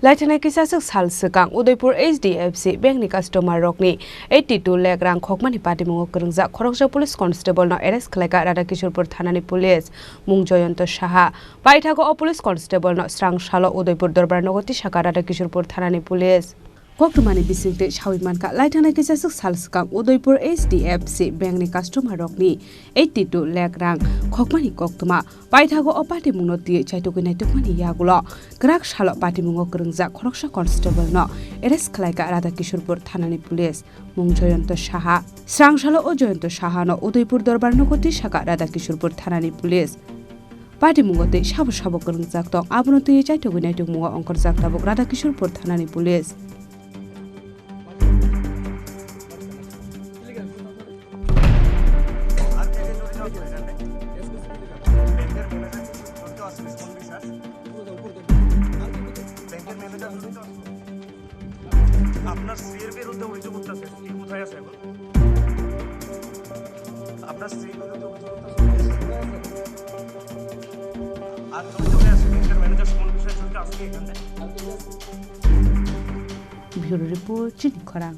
Laitana kisasuk sal sekang Udaipur HDFC bank ni customer rok ni 82 lakh rang khokmani party mungo kerengja khorokja police constable no arrest khlaika Radhakishorpur thanani police mung Joyonto Saha paithago o police constable no srang salo Udaipur Darbar Nogoti Shaka Radhakishorpur thanani police Koktumani bisingte Shawimanka Laitana kisasuk sal sekang Udaipur HDFC bank ni customer rok ni 82 lakh rang khokmani koktuma paithago o party mungno tie chaitokuni tukmani yagulo Grak salo party mungo kerengja khoroksa constable no arrest khlaika Radhakishorpur thanani police mung Joyonto Saha srang salo o Joyonto Saha no Udaipur Darbar Nogoti Shaka Radhakishorpur thanani police Party mungote shabo shabo kerengjak tong abono tie chaitokuni tukmungo ongkorjak tabok Radhakishorpur thanani police আপনার স্ত্রীর বিরুদ্ধে অভিযোগ উঠতেছে কি কোথায় আছে এখন আপনার স্ত্রীর বিরুদ্ধে অভিযোগ উঠতেছে আর অভিযোগে আছে ব্যাংকের ম্যানেজার কোন বিষয়ে চলতে আসছে এখানে Bureau Report Chini Khorang